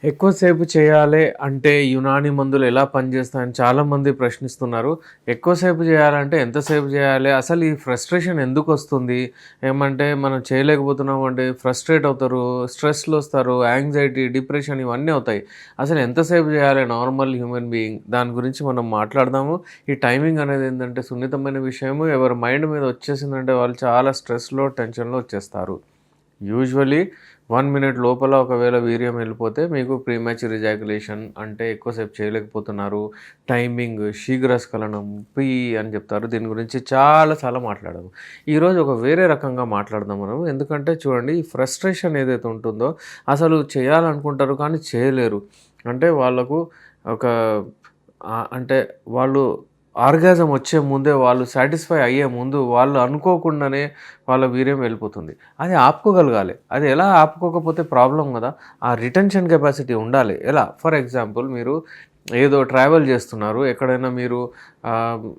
ఎక్కువసేపు చేయాలి అంటే యునాని మందులు ఎలా పనిచేస్తాయని చాలామంది ప్రశ్నిస్తున్నారు. ఎక్కువసేపు చేయాలంటే ఎంతసేపు చేయాలి? అసలు ఈ ఫ్రస్ట్రేషన్ ఎందుకొస్తుంది? ఏమంటే మనం చేయలేకపోతున్నాం అంటే ఫ్రస్ట్రేట్ అవుతారు, స్ట్రెస్‌లొస్తారు, యాంగ్జైటీ, డిప్రెషన్ ఇవన్నీ అవుతాయి. అసలు ఎంతసేపు చేయాలి నార్మల్ హ్యూమన్ బీయింగ్? దాని గురించి మనం మాట్లాడదాము. ఈ టైమింగ్ అనేది ఏంటంటే సున్నితమైన విషయము. ఎవరి మైండ్ మీద వచ్చేసిందంటే వాళ్ళు చాలా స్ట్రెస్‌లో, టెన్షన్‌లో వచ్చేస్తారు. యూజువల్లీ 1 మినిట్ లోపల ఒకవేళ వీర్యం వెళ్ళిపోతే మీకు ప్రీమాచ్యూర్ ఎజాక్యులేషన్ అంటే ఎక్కువసేపు చేయలేకపోతున్నారు. టైమింగ్, శీఘ్రస్ఖలనం, అని చెప్తారు. దీని గురించి చాలా మాట్లాడాము. ఈరోజు ఒక వేరే రకంగా మాట్లాడదాం మనం. ఎందుకంటే చూడండి, ఈ ఫ్రస్ట్రేషన్ ఏదైతే ఉంటుందో అసలు చేయాలనుకుంటారు కానీ చేయలేరు. అంటే వాళ్ళకు ఒక అంటే వాళ్ళు ఆర్గాజం వచ్చే ముందే, వాళ్ళు సాటిస్ఫై అయ్యే ముందు వాళ్ళు అనుకోకుండానే వాళ్ళ వీర్యం వెళ్ళిపోతుంది. అది ఆపుకోగలగాలి. అది ఎలా ఆపుకోకపోతే ప్రాబ్లం కదా! ఆ రిటెన్షన్ కెపాసిటీ ఉండాలి. ఎలా? ఫర్ ఎగ్జాంపుల్ మీరు ఏదో ట్రావెల్ చేస్తున్నారు. ఎక్కడైనా మీరు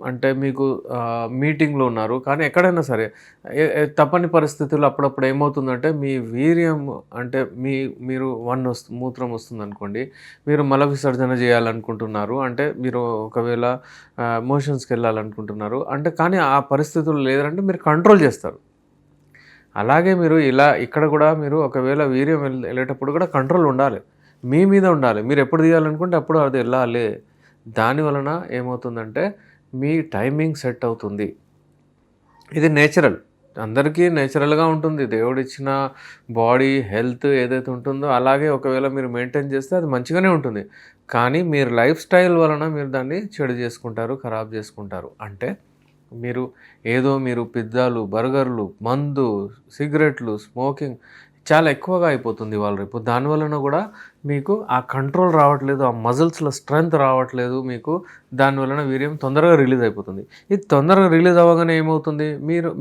అంటే మీకు మీటింగ్‌లో ఉన్నారు. కానీ ఎక్కడైనా సరే ఎ ఎ తప్పని పరిస్థితుల్లో అప్పుడప్పుడు ఏమవుతుందంటే మీ వీర్యం అంటే మీరు మూత్రం వస్తుందనుకోండి. మీరు మల విసర్జన చేయాలనుకుంటున్నారు. అంటే మీరు ఒకవేళ మోషన్స్‌కెళ్ళాలనుకుంటున్నారు. అంటే కానీ ఆ పరిస్థితులు లేదంటే మీరు కంట్రోల్ చేస్తారు. అలాగే మీరు ఇక్కడ కూడా మీరు ఒకవేళ వీర్యం వెళ్ళేటప్పుడు కూడా కంట్రోల్ ఉండాలి. మీ మీద ఉండాలి. మీరు ఎప్పుడు తీయాలనుకుంటే అప్పుడు అది వెళ్ళాలి. దాని వలన ఏమవుతుందంటే మీ టైమింగ్ సెట్ అవుతుంది. ఇది నేచురల్. అందరికీ నేచురల్‌గా ఉంటుంది. దేవుడిచ్చిన బాడీ, హెల్త్ ఏదైతే ఉంటుందో అలాగే ఒకవేళ మీరు మెయింటైన్ చేస్తే అది మంచిగానే ఉంటుంది. కానీ మీరు లైఫ్ స్టైల్ వలన మీరు దాన్ని చెడు చేసుకుంటారు, ఖరాబ్ చేసుకుంటారు. అంటే మీరు పిజ్జాలు, బర్గర్‌లు, మందు, సిగరెట్లు, స్మోకింగ్ చాలా ఎక్కువగా అయిపోతుంది ఇవాళ రేపు. దానివలన కూడా మీకు ఆ కంట్రోల్ రావట్లేదు, ఆ మజిల్స్‌లో స్ట్రెంత్ రావట్లేదు మీకు. దానివలన వీర్యం తొందరగా రిలీజ్ అయిపోతుంది. ఇది తొందరగా రిలీజ్ అవ్వగానే ఏమవుతుంది,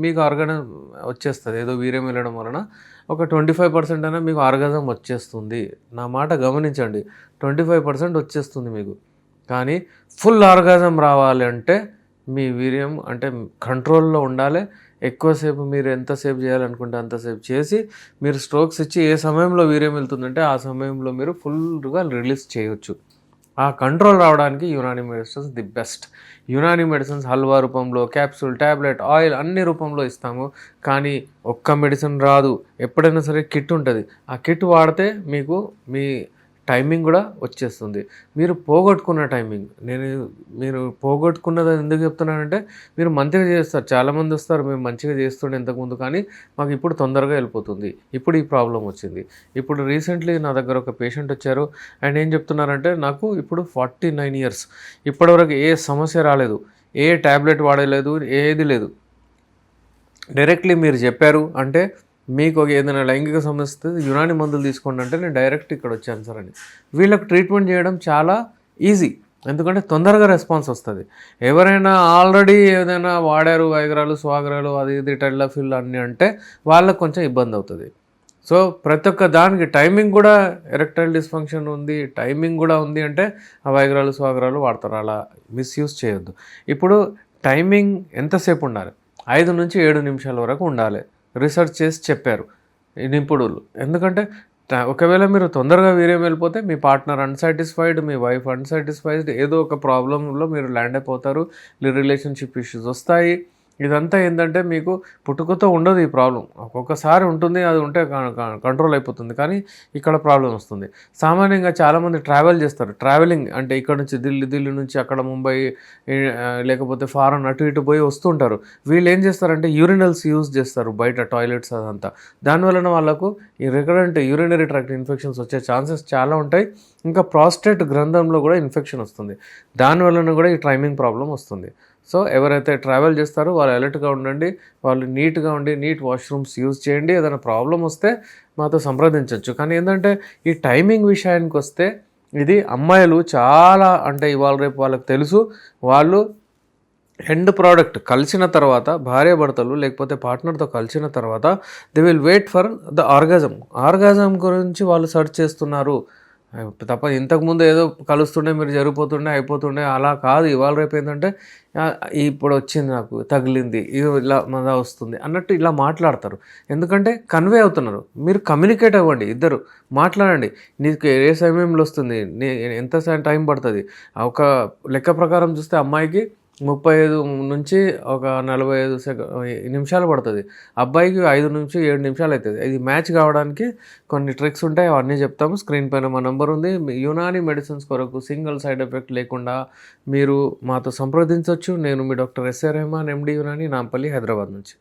మీకు ఆర్గాన్ వచ్చేస్తుంది. ఏదో వీర్యం వెళ్ళడం వలన ఒక 25% అయినా మీకు ఆర్గాజం వచ్చేస్తుంది. నా మాట గమనించండి. 25% వచ్చేస్తుంది మీకు. కానీ ఫుల్ ఆర్గాజం రావాలి అంటే మీ వీర్యం అంటే కంట్రోల్‌లో ఉండాలి. ఎక్కువసేపు మీరు ఎంతసేపు చేయాలనుకుంటే అంతసేపు చేసి మీరు స్ట్రోక్స్ ఇచ్చి ఏ సమయంలో వీర్యం వెళ్తుందంటే ఆ సమయంలో మీరు ఫుల్‌గా రిలీజ్ చేయొచ్చు. ఆ కంట్రోల్ రావడానికి Unani medicines the best. Unani medicines halwa రూపంలో, క్యాప్సూల్, టాబ్లెట్, ఆయిల్ అన్ని రూపంలో ఇస్తాము. కానీ ఒక్క మెడిసిన్ రాదు. ఎప్పుడైనా సరే కిట్ ఉంటుంది. ఆ కిట్ వాడితే మీకు మీ టైమింగ్ కూడా వచ్చేస్తుంది. మీరు పోగొట్టుకున్న టైమింగ్ మీరు పోగొట్టుకున్నది ఎందుకు చెప్తున్నానంటే మీరు మంచిగా చేస్తారు. చాలామంది వస్తారు, మేము మంచిగా చేస్తుండే ఇంతకుముందు కానీ మాకు ఇప్పుడు తొందరగా వెళ్ళిపోతుంది. ఇప్పుడు ఈ ప్రాబ్లం వచ్చింది. ఇప్పుడు రీసెంట్లీ నా దగ్గర ఒక పేషెంట్ వచ్చారు. ఆయన ఏం చెప్తున్నారంటే నాకు ఇప్పుడు 49 ఇయర్స్, ఇప్పటివరకు ఏ సమస్య రాలేదు, ఏ ట్యాబ్లెట్ వాడలేదు, ఏది లేదు. డైరెక్ట్లీ మీరు చెప్పారు అంటే మీకు ఏదైనా లైంగిక సమస్య యునాని మందులు తీసుకోండి అంటే నేను డైరెక్ట్ ఇక్కడ వచ్చాను సార్ అని. వీళ్ళకి ట్రీట్మెంట్ చేయడం చాలా ఈజీ. ఎందుకంటే తొందరగా రెస్పాన్స్ వస్తుంది. ఎవరైనా ఆల్రెడీ ఏదైనా వాడారు వైగ్రాలు, స్వాగ్రాలు, అది ఇది టెడ్లాఫిల్ అన్నీ అంటే వాళ్ళకు కొంచెం ఇబ్బంది అవుతుంది. సో ప్రతి ఒక్క దానికి టైమింగ్ కూడా, ఎరెక్టైల్ డిస్ఫంక్షన్ ఉంది, టైమింగ్ కూడా ఉంది అంటే ఆ వైగ్రాలు, స్వాగ్రాలు వాడతారు. అలా మిస్యూజ్ చేయొద్దు. ఇప్పుడు టైమింగ్ ఎంతసేపు ఉండాలి? 5 నుంచి 7 నిమిషాల వరకు ఉండాలి. రీసెర్చ్ చేసి చెప్పారు ఈ నిపుణులు. ఎందుకంటే ఒకవేళ మీరు తొందరగా వీర్యం వెళ్ళిపోతే మీ పార్ట్నర్ అన్సాటిస్ఫైడ్, మీ వైఫ్ అన్సాటిస్ఫైడ్, ఏదో ఒక ప్రాబ్లంలో మీరు ల్యాండ్ అయిపోతారు. రిలేషన్షిప్ ఇష్యూస్ వస్తాయి. ఇదంతా ఏంటంటే మీకు పుట్టుకతో ఉండదు ఈ ప్రాబ్లం. ఒక్కొక్కసారి ఉంటుంది, అది ఉంటే కంట్రోల్ అయిపోతుంది. కానీ ఇక్కడ ప్రాబ్లం వస్తుంది. సామాన్యంగా చాలామంది ట్రావెల్ చేస్తారు. ట్రావెలింగ్ అంటే ఇక్కడ నుంచి ఢిల్లీ నుంచి అక్కడ ముంబై లేకపోతే ఫారెన్ అటు ఇటు పోయి వస్తుంటారు. వీళ్ళు ఏం చేస్తారంటే యూరినల్స్ యూజ్ చేస్తారు, బయట టాయిలెట్స్ అదంతా. దానివలన వాళ్ళకు ఈ రికరెంట్ యూరినరీ ట్రాక్ట్ ఇన్ఫెక్షన్స్ వచ్చే ఛాన్సెస్ చాలా ఉంటాయి. ఇంకా ప్రాస్టేట్ గ్రంథంలో కూడా ఇన్ఫెక్షన్ వస్తుంది. దానివలన కూడా ఈ టైమింగ్ ప్రాబ్లం వస్తుంది. సో ఎవరైతే ట్రావెల్ చేస్తారో వాళ్ళు అలర్ట్గా ఉండండి. వాళ్ళు నీట్గా ఉండి నీట్ వాష్రూమ్స్ యూజ్ చేయండి. ఏదైనా ప్రాబ్లం వస్తే మాతో సంప్రదించవచ్చు. కానీ ఏంటంటే ఈ టైమింగ్ విషయానికి వస్తే ఇది అమ్మాయిలు చాలా అంటే ఇవాళ రేపు వాళ్ళకి తెలుసు. వాళ్ళు ఎండ్ ప్రోడక్ట్ కలిసిన తర్వాత, భార్యాభర్తలు లేకపోతే పార్ట్నర్తో కలిసిన తర్వాత they will wait for the orgasm గురించి వాళ్ళు సెర్చ్ చేస్తున్నారు. తప్ప ఇంతకుముందు ఏదో కలుస్తుండే, మీరు జరిగిపోతుండే, అయిపోతుండే అలా కాదు. ఇవాళ రేపు ఏందంటే ఇప్పుడు వచ్చింది నాకు, తగిలింది, ఇది ఇలా మజా వస్తుంది అన్నట్టు ఇలా మాట్లాడతారు. ఎందుకంటే కన్వే అవుతున్నారు. మీరు కమ్యూనికేట్ అవ్వండి ఇద్దరు. మాట్లాడండి. నీకు ఏ సమయంలో వస్తుంది, ఎంత టైం పడుతుంది. ఒక లెక్క ప్రకారం చూస్తే అమ్మాయికి 35 నుంచి ఒక 45 నిమిషాలు పడుతుంది. అబ్బాయికి 5 నుంచి 7 నిమిషాలు అవుతుంది. ఇది మ్యాచ్ కావడానికి కొన్ని ట్రిక్స్ ఉంటాయి, అవన్నీ చెప్తాము. స్క్రీన్ పైన మా నంబర్ ఉంది. యునాని మెడిసిన్స్ కొరకు సింగిల్ సైడ్ ఎఫెక్ట్ లేకుండా మీరు మాతో సంప్రదించవచ్చు. నేను మీ డాక్టర్ ఎస్ఏ రెహమాన్, ఎండి యునాని, నాంపల్లి, హైదరాబాద్ నుంచి.